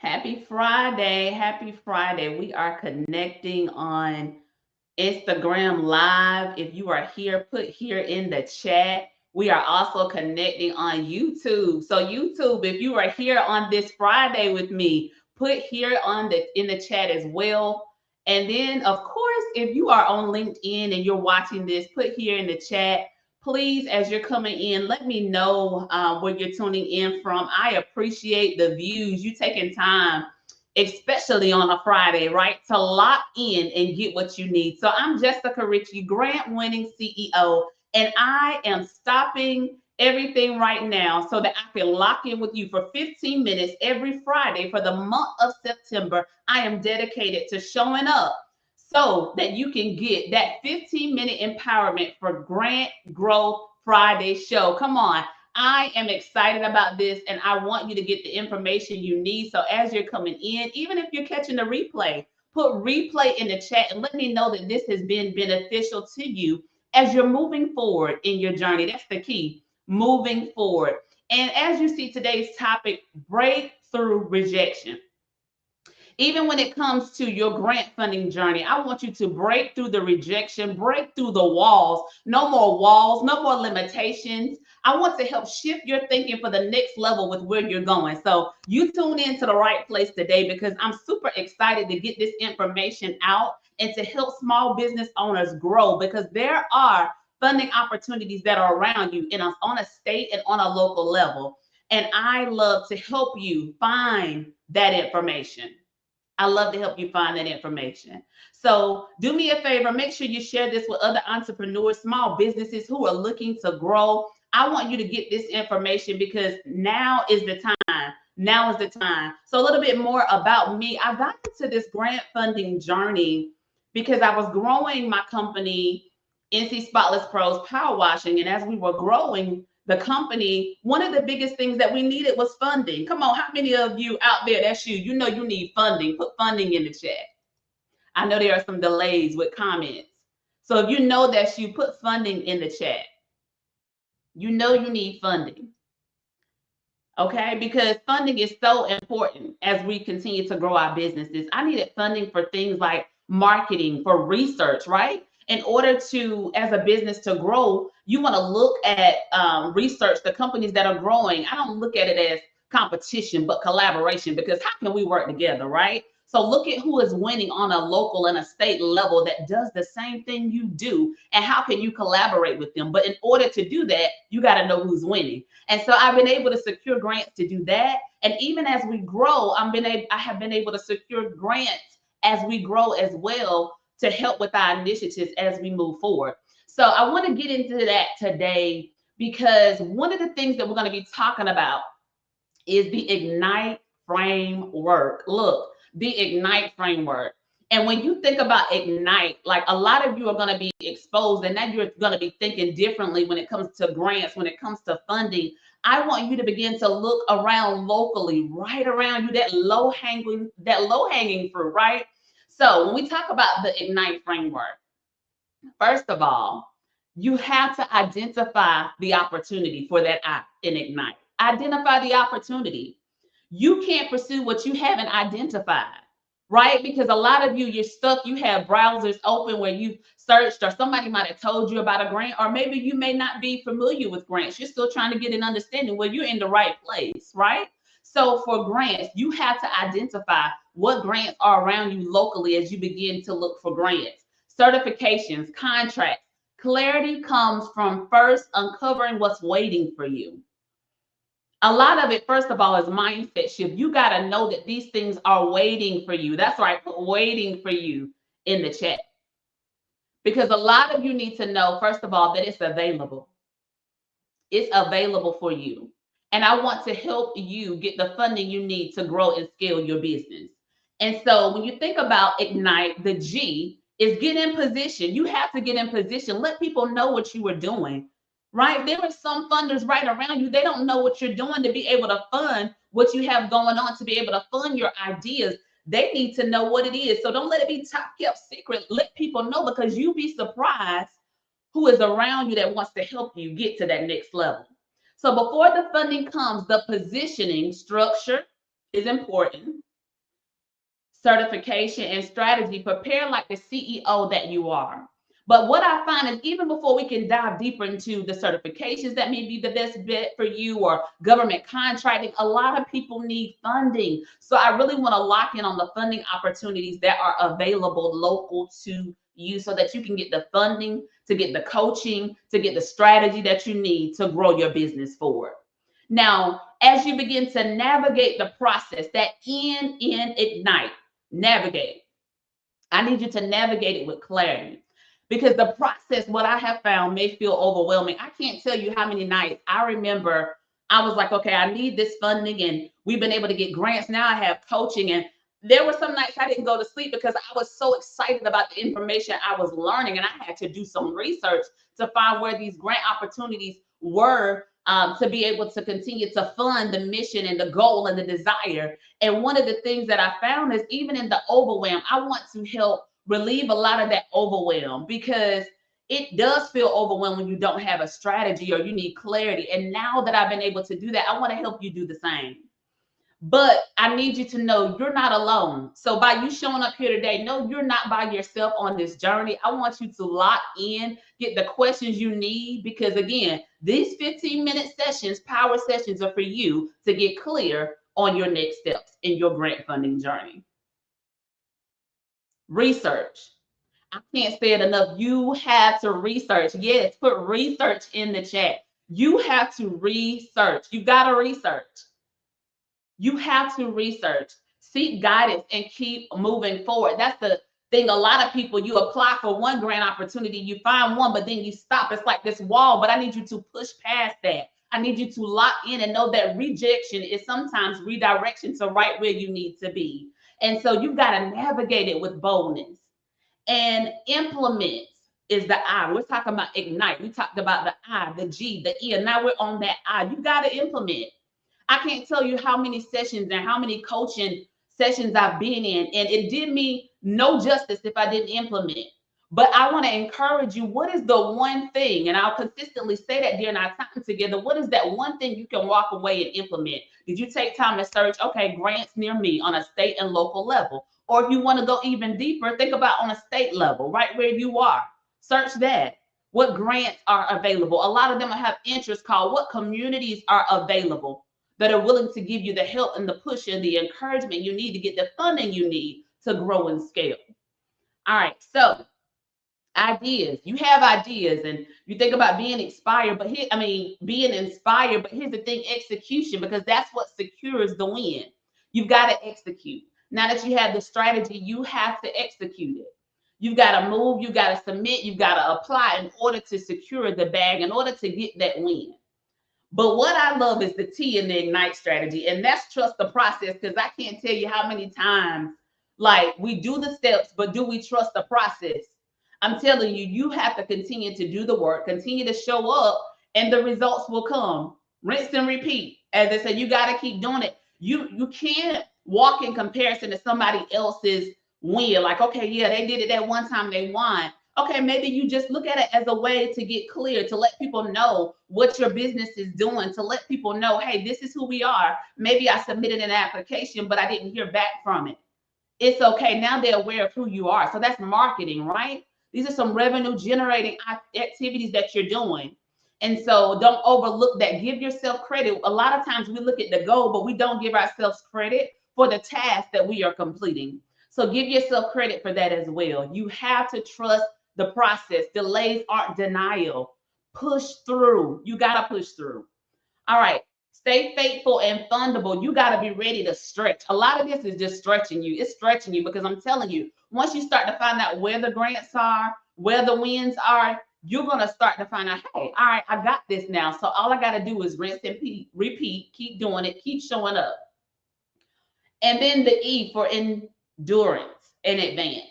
Happy Friday. Happy Friday. We are connecting on Instagram Live. If you are here, put here in the chat. We are also connecting on YouTube. So YouTube, if you are here on this Friday with me, put here on the in the chat as well. And then of course, if you are on LinkedIn and you're watching this, put here in the chat. Please, as you're coming in, let me know where you're tuning in from. I appreciate the views. You taking time, especially on a Friday, right? To lock in and get what you need. So I'm Jessica Richey, grant winning CEO, and I am stopping everything right now so that I can lock in with you for 15 minutes every Friday for the month of September. I am dedicated to showing up so that you can get that 15-minute empowerment for Grant Growth Friday show. Come on. I am excited about this and I want you to get the information you need. So as you're coming in, even if you're catching the replay, put replay in the chat and let me know that this has been beneficial to you as you're moving forward in your journey. That's the key, moving forward. And as you see today's topic, breakthrough rejection. Even when it comes to your grant funding journey, I want you to break through the rejection, break through the walls, no more limitations. I want to help shift your thinking for the next level with where you're going. So you tune in to the right place today because I'm super excited to get this information out and to help small business owners grow because there are funding opportunities that are around you on a state and on a local level. And I love to help you find that information. I love to help you find that information. So do me a favor, make sure you share this with other entrepreneurs, small businesses who are looking to grow. I want you to get this information because now is the time. Now is the time. So a little bit more about me. I got into this grant funding journey because I was growing my company, NC Spotless Pros Power Washing. And as we were growing, the company, one of the biggest things that we needed was funding. Come on, how many of you out there, that's you, you know you need funding, put funding in the chat. I know there are some delays with comments. So if you know that's you, put funding in the chat. You know you need funding, okay? Because funding is so important as we continue to grow our businesses. I needed funding for things like marketing, for research, right? In order to, as a business to grow, you want to look at research, the companies that are growing. I don't look at it as competition, but collaboration, because how can we work together, right? So look at who is winning on a local and a state level that does the same thing you do, and how can you collaborate with them? But in order to do that, you got to know who's winning. And so I've been able to secure grants to do that. And even as we grow, I have been able to secure grants as we grow as well to help with our initiatives as we move forward. So I want to get into that today because one of the things that we're going to be talking about is the Ignite framework. Look, the Ignite framework. And when you think about Ignite, like a lot of you are going to be exposed, and now you're going to be thinking differently when it comes to grants, when it comes to funding. I want you to begin to look around locally, right around you, that low hanging fruit, right? So when we talk about the Ignite framework, first of all, you have to identify the opportunity for that in Ignite. Identify the opportunity. You can't pursue what you haven't identified, right? Because a lot of you, you're stuck. You have browsers open where you searched, or somebody might have told you about a grant, or maybe you may not be familiar with grants. You're still trying to get an understanding. Well, you're in the right place, right? So for grants, you have to identify what grants are around you locally as you begin to look for grants, certifications, contracts. Clarity comes from first uncovering what's waiting for you. A lot of it, first of all, is mindset shift. You got to know that these things are waiting for you. That's right, put waiting for you in the chat. Because a lot of you need to know, first of all, that it's available. It's available for you. And I want to help you get the funding you need to grow and scale your business. And so when you think about Ignite, the G is get in position. You have to get in position. Let people know what you are doing, right? There are some funders right around you. They don't know what you're doing to be able to fund what you have going on, to be able to fund your ideas. They need to know what it is. So don't let it be top kept secret. Let people know, because you'll be surprised who is around you that wants to help you get to that next level. So before the funding comes, the positioning structure is important. certification, and strategy, prepare like the CEO that you are. But what I find is even before we can dive deeper into the certifications that may be the best bet for you or government contracting, a lot of people need funding. So I really want to lock in on the funding opportunities that are available local to you so that you can get the funding, to get the coaching, to get the strategy that you need to grow your business forward. Now, as you begin to navigate the process, that in ignite, navigate. I need you to navigate it with clarity because the process, what I have found, may feel overwhelming. I can't tell you how many nights I remember I was like, okay, I need this funding, and we've been able to get grants. Now I have coaching, and there were some nights I didn't go to sleep because I was so excited about the information I was learning, and I had to do some research to find where these grant opportunities were, to be able to continue to fund the mission and the goal and the desire. And one of the things that I found is even in the overwhelm, I want to help relieve a lot of that overwhelm because it does feel overwhelming when you don't have a strategy or you need clarity. And now that I've been able to do that, I want to help you do the same. But I need you to know you're not alone. So by you showing up here today, no, you're not by yourself on this journey. I want you to lock in, get the questions you need, because again, these 15-minute sessions, power sessions, are for you to get clear on your next steps in your grant funding journey. Research. I can't say it enough. You have to research. Yes, put research in the chat. You have to research. You got to research. You have to research, seek guidance, and keep moving forward. That's the thing. A lot of people, you apply for one grant opportunity, you find one, but then you stop. It's like this wall, but I need you to push past that. I need you to lock in and know that rejection is sometimes redirection to right where you need to be. And so you've got to navigate it with boldness. And implement is the I. We're talking about ignite. We talked about the I, the G, the E, and now we're on that I. You got to implement. I can't tell you how many sessions and how many coaching sessions I've been in, and it did me no justice if I didn't implement. But I want to encourage you. What is the one thing? And I'll consistently say that during our time together. What is that one thing you can walk away and implement? Did you take time to search, okay, grants near me on a state and local level? Or if you want to go even deeper, think about on a state level, right where you are. Search that. What grants are available? A lot of them have interest called what communities are available that are willing to give you the help and the push and the encouragement you need to get the funding you need to grow and scale. All right, so ideas. You have ideas and you think about being inspired, but being inspired, but here's the thing, execution, because that's what secures the win. You've got to execute. Now that you have the strategy, you have to execute it. You've got to move, you've got to submit, you've got to apply in order to secure the bag, in order to get that win. But what I love is the T in the Ignite strategy, and that's trust the process, because I can't tell you how many times, like, we do the steps, but do we trust the process? I'm telling you, you have to continue to do the work, continue to show up, and the results will come. Rinse and repeat. As I said, you got to keep doing it. You can't walk in comparison to somebody else's win. Like, okay, yeah, they did it that one time, they won. Okay, maybe you just look at it as a way to get clear, to let people know what your business is doing, to let people know, hey, this is who we are. Maybe I submitted an application, but I didn't hear back from it. It's okay. Now they're aware of who you are. So that's marketing, right? These are some revenue generating activities that you're doing. And so don't overlook that. Give yourself credit. A lot of times we look at the goal, but we don't give ourselves credit for the task that we are completing. So give yourself credit for that as well. You have to trust the process. Delays aren't denial. Push through. You got to push through. All right. Stay faithful and fundable. You got to be ready to stretch. A lot of this is just stretching you. It's stretching you because I'm telling you, once you start to find out where the grants are, where the wins are, you're going to start to find out, hey, all right, I got this now. So all I got to do is rinse and repeat, keep doing it, keep showing up. And then the E for endurance and advance.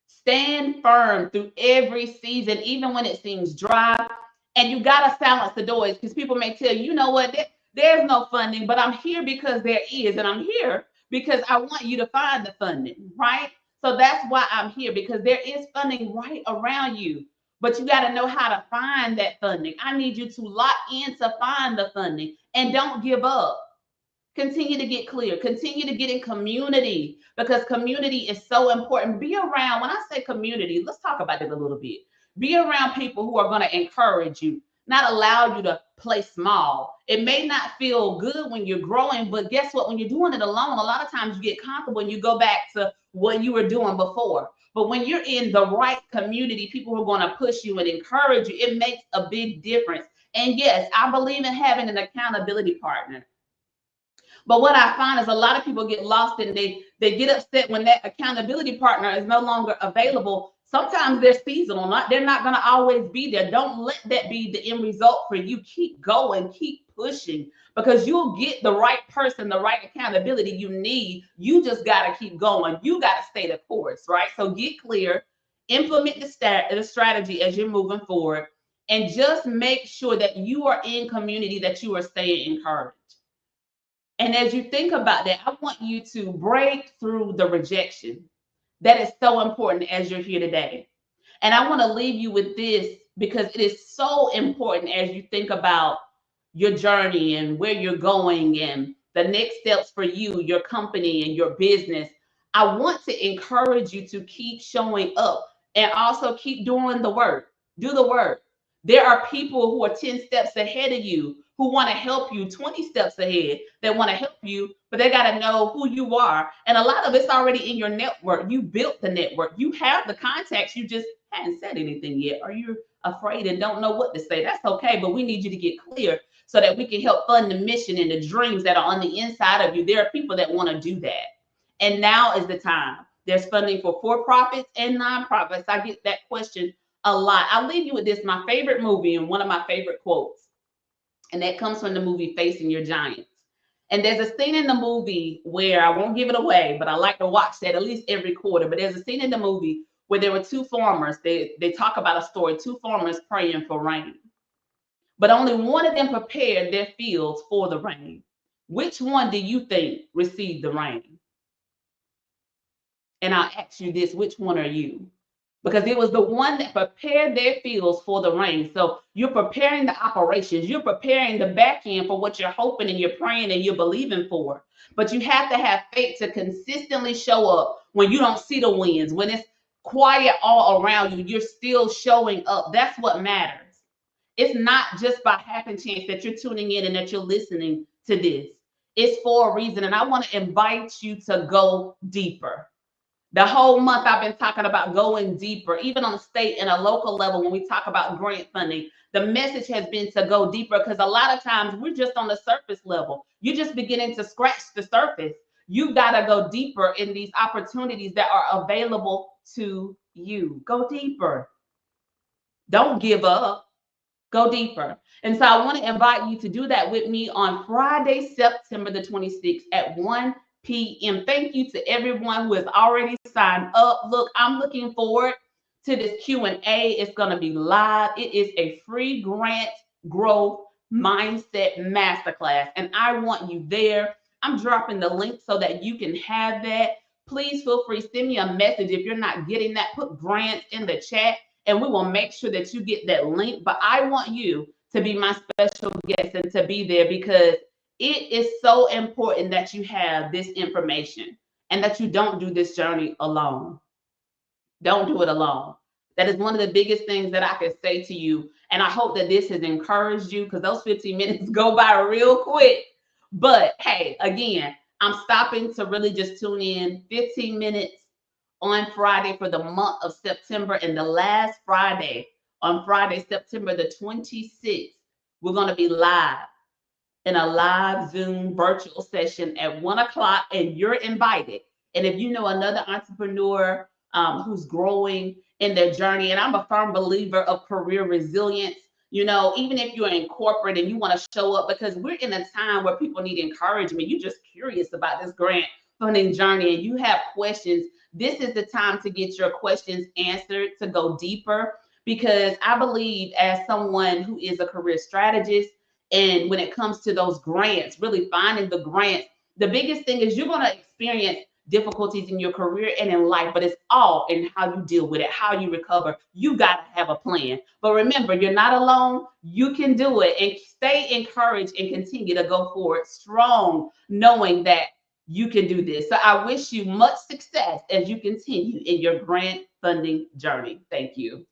Stand firm through every season, even when it seems dry. And you got to silence the noise, because people may tell you, you know what, there's no funding, but I'm here because there is. And I'm here because I want you to find the funding, right? So that's why I'm here, because there is funding right around you. But you got to know how to find that funding. I need you to lock in to find the funding and don't give up. Continue to get clear. Continue to get in community, because community is so important. Be around, when I say community, let's talk about it a little bit. Be around people who are going to encourage you, not allow you to play small. It may not feel good when you're growing, but guess what? When you're doing it alone, a lot of times you get comfortable and you go back to what you were doing before. But when you're in the right community, people who are going to push you and encourage you, it makes a big difference. And yes, I believe in having an accountability partner. But what I find is a lot of people get lost and they get upset when that accountability partner is no longer available. Sometimes they're seasonal, they're not going to always be there. Don't let that be the end result for you. Keep going, keep pushing, because you'll get the right person, the right accountability you need. You just got to keep going. You got to stay the course, right? So get clear, implement the strategy as you're moving forward, and just make sure that you are in community, that you are staying encouraged. And as you think about that, I want you to break through the rejection. That is so important as you're here today. And I want to leave you with this, because it is so important as you think about your journey and where you're going and the next steps for you, your company, and your business. I want to encourage you to keep showing up and also keep doing the work. Do the work. There are people who are 10 steps ahead of you who want to help you, 20 steps ahead that want to help you, but they got to know who you are. And a lot of it's already in your network. You built the network. You have the contacts. You just hadn't said anything yet, or you're afraid and don't know what to say. That's okay, but we need you to get clear so that we can help fund the mission and the dreams that are on the inside of you. There are people that want to do that. And now is the time. There's funding for for-profits and nonprofits. I get that question a lot. I'll leave you with this, my favorite movie and one of my favorite quotes. And that comes from the movie Facing Your Giants. And there's a scene in the movie where, I won't give it away, but I like to watch that at least every quarter. But there's a scene in the movie where there were two farmers. They talk about a story, two farmers praying for rain. But only one of them prepared their fields for the rain. Which one do you think received the rain? And I'll ask you this, which one are you? Because it was the one that prepared their fields for the rain. So you're preparing the operations, you're preparing the back end for what you're hoping and you're praying and you're believing for. But you have to have faith to consistently show up when you don't see the winds, when it's quiet all around you, you're still showing up. That's what matters. It's not just by happen chance that you're tuning in and that you're listening to this. It's for a reason. And I want to invite you to go deeper. The whole month I've been talking about going deeper, even on state and a local level. When we talk about grant funding, the message has been to go deeper, because a lot of times we're just on the surface level. You're just beginning to scratch the surface. You got to go deeper in these opportunities that are available to you. Go deeper. Don't give up. Go deeper. And so I want to invite you to do that with me on Friday, September the 26th at 1 p.m. Thank you to everyone who has already signed up. Look, I'm looking forward to this Q&A. It's going to be live. It is a free grant growth mindset masterclass, and I want you there. I'm dropping the link so that you can have that. Please feel free, send me a message if you're not getting that. Put grants in the chat, and we will make sure that you get that link. But I want you to be my special guest and to be there, because it is so important that you have this information and that you don't do this journey alone. Don't do it alone. That is one of the biggest things that I can say to you. And I hope that this has encouraged you, because those 15 minutes go by real quick. But hey, again, I'm stopping to really just tune in 15 minutes on Friday for the month of September. And the last Friday, on Friday, September the 26th, we're going to be live in a live Zoom virtual session at 1 o'clock, and you're invited. And if you know another entrepreneur who's growing in their journey, and I'm a firm believer of career resilience, you know, even if you're in corporate and you want to show up, because we're in a time where people need encouragement. You're just curious about this grant funding journey and you have questions. This is the time to get your questions answered, to go deeper, because I believe, as someone who is a career strategist, and when it comes to those grants, really finding the grants, the biggest thing is you're going to experience difficulties in your career and in life, but it's all in how you deal with it, how you recover. You got to have a plan. But remember, you're not alone. You can do it, and stay encouraged and continue to go forward strong, knowing that you can do this. So I wish you much success as you continue in your grant funding journey. Thank you.